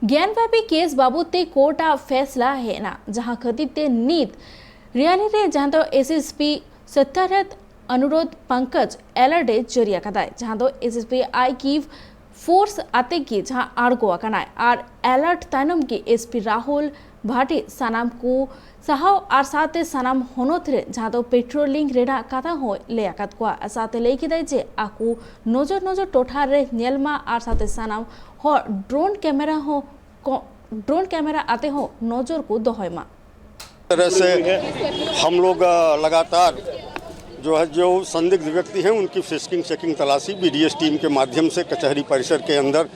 Gyanvapi case बाबूते court फैसला है ना जहां खतीते नीत रियाली रे जहां तो एसएसपी सत्यारथ अनुरोध पंकज एलर्डे जरिया कदाय जहां तो एसएसपी आई की फोर्स आते की जहां आड़गो अकनाय और अलर्ट तायनम की एसपी राहुल भाटी सनाम को सहाव और साथे सनाम होनोथरे जहां तो पेट्रोलिंग रेडा कथा हो ले आकत को साथे ले किदाय जे आकु नजर नजर टोठा रे नेलमा और साथे सनाम हो ड्रोन कैमरा आते हो नजर को दोहमा तरह से हम लोग लगातार जो संदिग्ध व्यक्ति हैं उनकी फिस्किंग चेकिंग तलाशी बीडीएस टीम के माध्यम से कचहरी परिसर के अंदर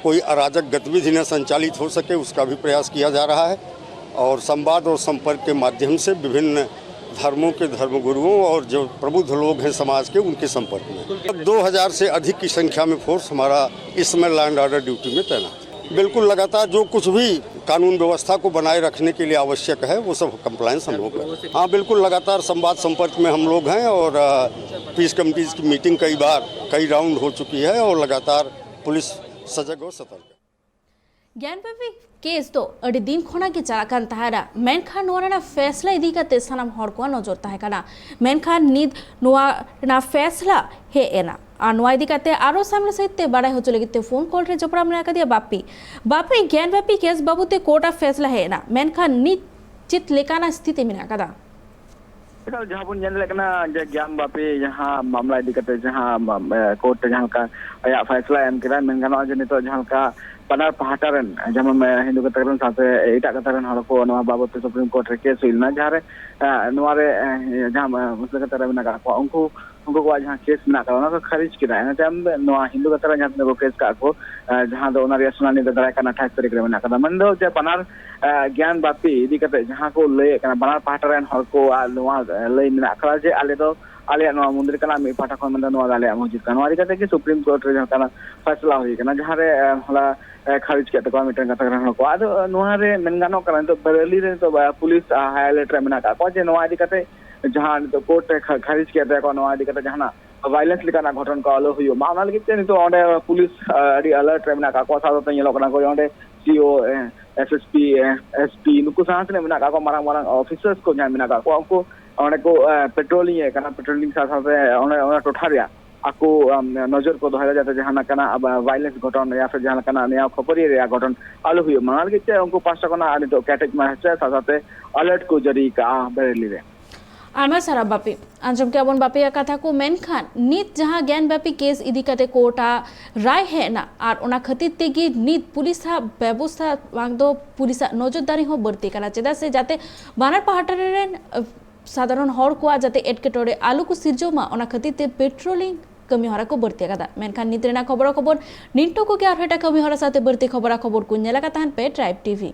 कोई अराजक गतिविधि न संचालित हो सके उसका भी प्रयास किया जा रहा है और संवाद और संपर्क के माध्यम से विभिन्न धर्मों के धर्मगुरुओं और जो प्रबुद्ध लोग हैं समाज के उनके संपर्क में अब 2000 से अधिक की संख्या में फोर्स हमारा इस समय लैंड ऑर्डर ड्यूटी में तैनात है। बिल्कुल लगातार जो कुछ भी कानून व्यवस्था को बनाए रखने के लिए आवश्यक है वो सब कंप्लायंस हम लोग हैं। हाँ बिल्कुल लगातार संवाद संपर्क में हम लोग हैं और पीस कमिटीज़ की मीटिंग कई राउंड हो चुकी है और लगातार पुलिस सजग और सतर्क है। ज्ञानव्यापी केस तो अड़ी दिन खोना की चलाकान तहारा मेनखान नोरा फैसला इदी का सनाम हर को नजर तहकना मेनखान नीद नोरा फैसला हे एना और नोआ इदी काते आरो सामने सहित बड़ा हो चले गिते फोन कॉल रे जपरा मना का दिया बापी ज्ञानव्यापी केस बाबूते कोर्ट फैसला है ना मेनखान नीद चित लेकाना स्थिति में ना कदा जहाँ बन जान ज्ञानव्यापी जहाँ मामला इदी करते जहाँ कोर्ट जहाँ का फैसला एम किया मेनगाना जो नितो जहाँ का पनार पहाटारन जहाँ हिंदू कतरन साथे एटा कतरन हर को नवा बाबत सुप्रीम कोर्ट रे केस हुइलना जहाँ रे नवा रे जहाँ मुस्लिम कतरन में का उनको को जहाँ केस में का खारिज किया है ना नवा हिंदू कतरन जहाँ को केस का को जहाँ दो ओना सुनानी दो दाय का 28 तारीख रे में का मन दो जे पनार ज्ञानव्यापी इदी करते जहाँ को ले पनार पहाटारन हर को नवा ले में का जे आले दो आले मंदिर का मी पाठा खन में आले मस्जिद का नवा इदी कि सुप्रीम कोर्ट रे जहाँ फैसला हुई का जहाँ रे हला खारिज के तो मिटन कथा रहन को आदो नोहा रे मेनगानो करन तो बरेली रे तो पुलिस हाई अलर्ट रे मेना का को जे नोआ इदी कते जहां तो कोर्ट खारिज के को नोआ इदी कते जहां वायलेंस लिकाना घटन को आलो हुयो मामला लगी ते तो ओंडे पुलिस अडी अलर्ट रे मेना का को सादो तय लोकना को ओंडे सीओ एसएसपी एसपी नुकु साहस ने मेना का को मारंग मारंग ऑफिसर्स को जहां मेना का को उनको ओंडे को पेट्रोलिंग साथ साथ ओंडे टोठारिया आपको नजर को दोहरा जाता जहाँ कना अब वायलेंस घटन या फिर जहाँ कना नया खबरी रे घटन आलू हुई मानल के उनको पांचटा कना आनी तो कैटेज में है साथ साथ अलर्ट को जरी का बरेली रे आमा सारा बापी आंजम के अपन बापी कथा को मेनखान नीत जहाँ ज्ञानव्यापी केस इदी कते कोर्टा राय है ना और ओना खतिर तेगी नीत पुलिस व्यवस्था वांग दो पुलिस नजरदारी हो बढ़ती कना चेदा से जाते बानर पहाटारे साधारण हर को जाते एटकेटोरे आलू को सिरजोमा ओना खतिर ते पेट्रोलिंग कमी हरा को बढ़ती कदा मेनखान नीत रेना खबर निंटो को क्या कमी हरा साथे बढ़ती खबर कुछ पे ट्राइब टीवी।